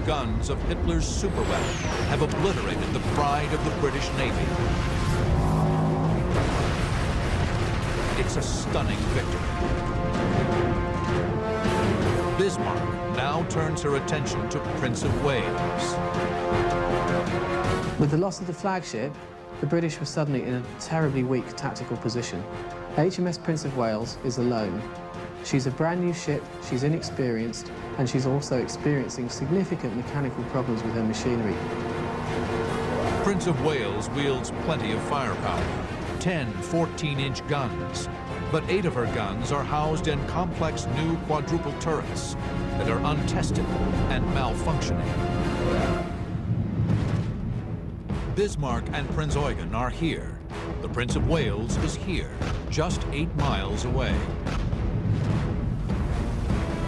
guns of Hitler's superweapon have obliterated the pride of the British Navy. It's a stunning victory. Bismarck now turns her attention to Prince of Wales. With the loss of the flagship, the British were suddenly in a terribly weak tactical position. HMS Prince of Wales is alone. She's a brand new ship, she's inexperienced, and she's also experiencing significant mechanical problems with her machinery. Prince of Wales wields plenty of firepower, 10 14-inch guns, but 8 of her guns are housed in complex new quadruple turrets that are untested and malfunctioning. Bismarck and Prince Eugen are here. The Prince of Wales is here, just 8 miles away.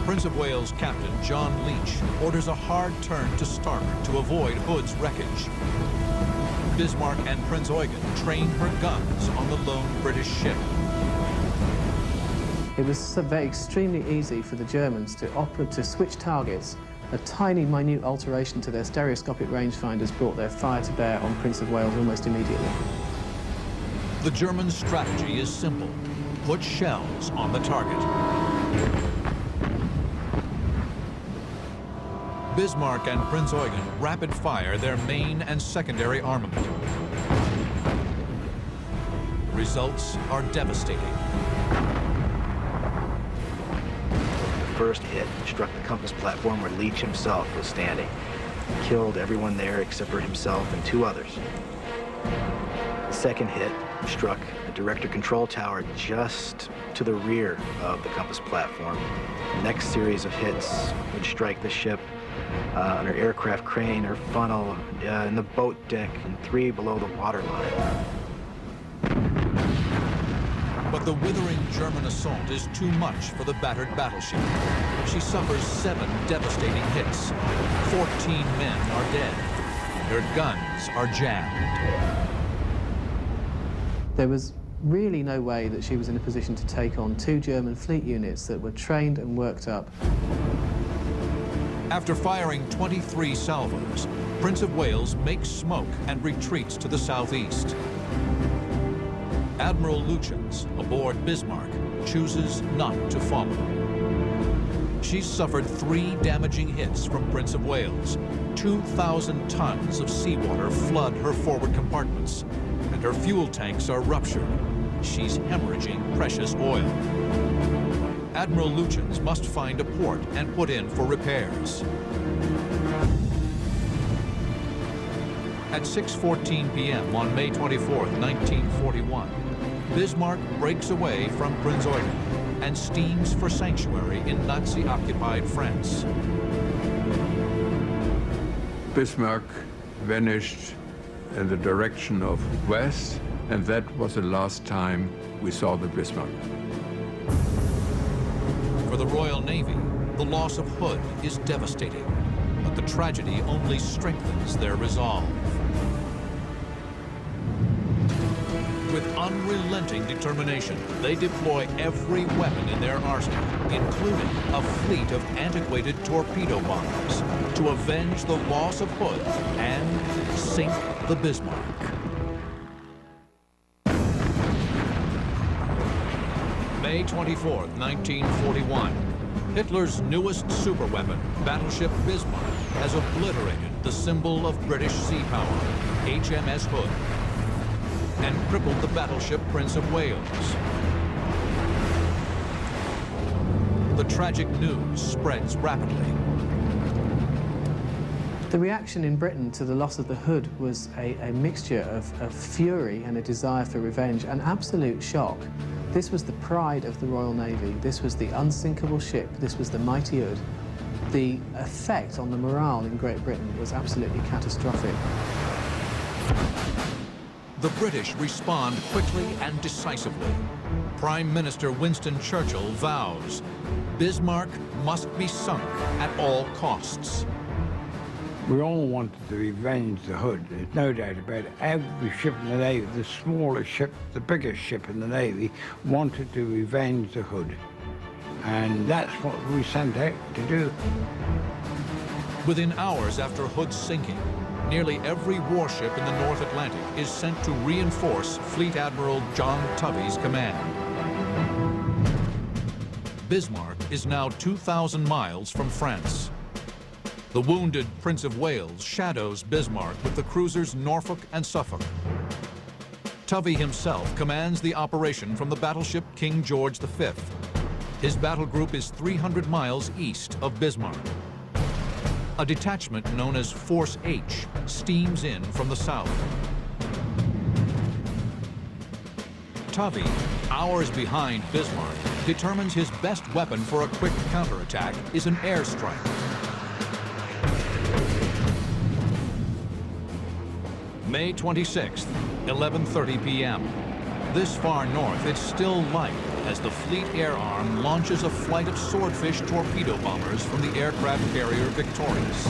Prince of Wales Captain John Leach orders a hard turn to starboard to avoid Hood's wreckage. Bismarck and Prince Eugen train her guns on the lone British ship. It was extremely easy for the Germans to switch targets. A tiny, minute alteration to their stereoscopic rangefinders brought their fire to bear on Prince of Wales almost immediately. The German strategy is simple. Put shells on the target. Bismarck and Prince Eugen rapid fire their main and secondary armament. The results are devastating. First hit struck the compass platform where Leach himself was standing. He killed everyone there except for himself and 2 others. The second hit struck the director control tower just to the rear of the compass platform. The next series of hits would strike the ship on her aircraft crane, her funnel, in the boat deck, and 3 below the waterline. But the withering German assault is too much for the battered battleship. She suffers 7 devastating hits. 14 men are dead. Their guns are jammed. There was really no way that she was in a position to take on 2 German fleet units that were trained and worked up. After firing 23 salvos, Prince of Wales makes smoke and retreats to the southeast. Admiral Lutyens, aboard Bismarck, chooses not to follow. She's suffered 3 damaging hits from Prince of Wales. 2,000 tons of seawater flood her forward compartments, and her fuel tanks are ruptured. She's hemorrhaging precious oil. Admiral Lutyens must find a port and put in for repairs. At 6:14 p.m. on May 24, 1941, Bismarck breaks away from Prince Eugen and steams for sanctuary in Nazi-occupied France. Bismarck vanished in the direction of west, and that was the last time we saw the Bismarck. For the Royal Navy, the loss of Hood is devastating, but the tragedy only strengthens their resolve. With unrelenting determination, they deploy every weapon in their arsenal, including a fleet of antiquated torpedo bombers, to avenge the loss of Hood and sink the Bismarck. May 24, 1941. Hitler's newest superweapon, battleship Bismarck, has obliterated the symbol of British sea power, HMS Hood, and crippled the battleship Prince of Wales. The tragic news spreads rapidly. The reaction in Britain to the loss of the Hood was a mixture of fury and a desire for revenge, an absolute shock. This was the pride of the Royal Navy. This was the unsinkable ship. This was the mighty Hood. The effect on the morale in Great Britain was absolutely catastrophic. The British respond quickly and decisively. Prime Minister Winston Churchill vows Bismarck must be sunk at all costs. We all wanted to revenge the Hood. There's no doubt about it. Every ship in the Navy, the smallest ship, the biggest ship in the Navy, wanted to revenge the Hood. And that's what we sent out to do. Within hours after Hood's sinking, nearly every warship in the North Atlantic is sent to reinforce Fleet Admiral John Tovey's command. Bismarck is now 2,000 miles from France. The wounded Prince of Wales shadows Bismarck with the cruisers Norfolk and Suffolk. Tovey himself commands the operation from the battleship King George V. His battle group is 300 miles east of Bismarck. A detachment known as Force H steams in from the south. Tovey, hours behind Bismarck, determines his best weapon for a quick counterattack is an airstrike. May 26th, 11:30 p.m. This far north, it's still light as the Fleet Air Arm launches a flight of Swordfish torpedo bombers from the aircraft carrier Victorious.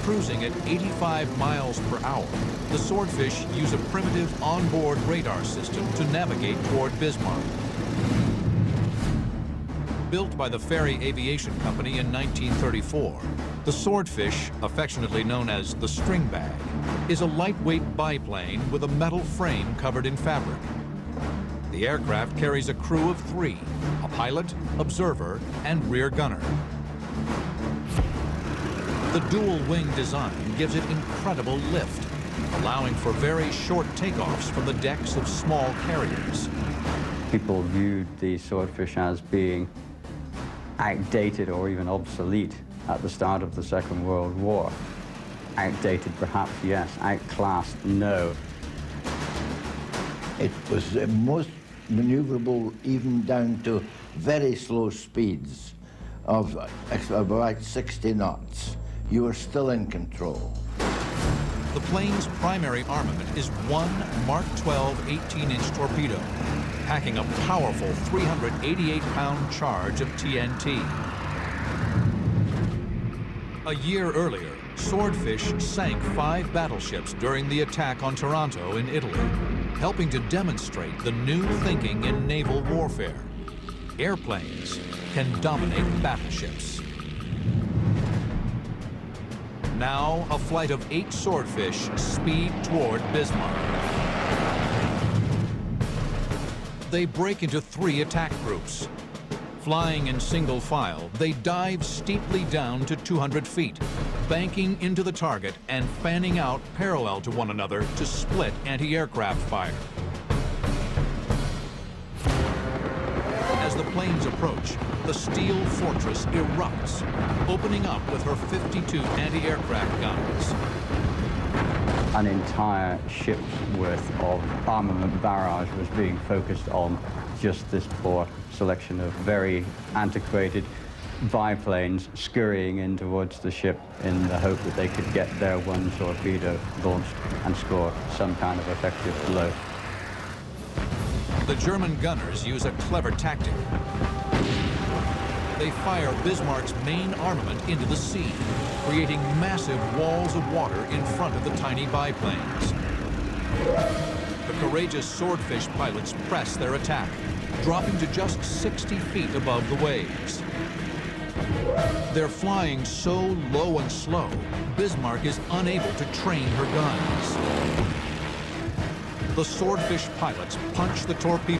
Cruising at 85 miles per hour, the Swordfish use a primitive onboard radar system to navigate toward Bismarck. Built by the Ferry Aviation Company in 1934, the Swordfish, affectionately known as the String Bag, is a lightweight biplane with a metal frame covered in fabric. The aircraft carries a crew of 3, a pilot, observer, and rear gunner. The dual-wing design gives it incredible lift, allowing for very short takeoffs from the decks of small carriers. People viewed the Swordfish as being outdated or even obsolete at the start of the Second World War. Outdated, perhaps, yes. Outclassed, no. It was most maneuverable even down to very slow speeds of about 60 knots. You were still in control. The plane's primary armament is one Mark 12 18-inch torpedo, packing a powerful 388-pound charge of TNT. A year earlier, Swordfish sank 5 battleships during the attack on Taranto in Italy, helping to demonstrate the new thinking in naval warfare. Airplanes can dominate battleships. Now, a flight of 8 Swordfish speed toward Bismarck. They break into 3 attack groups. Flying in single file, they dive steeply down to 200 feet, banking into the target and fanning out parallel to one another to split anti-aircraft fire. As the planes approach, the steel fortress erupts, opening up with her 52 anti-aircraft guns. An entire ship's worth of armament barrage was being focused on just this poor selection of very antiquated biplanes scurrying in towards the ship in the hope that they could get their one torpedo launched and score some kind of effective blow. The German gunners use a clever tactic. They fire Bismarck's main armament into the sea, creating massive walls of water in front of the tiny biplanes. The courageous Swordfish pilots press their attack, dropping to just 60 feet above the waves. They're flying so low and slow, Bismarck is unable to train her guns. The Swordfish pilots punch the torpedo.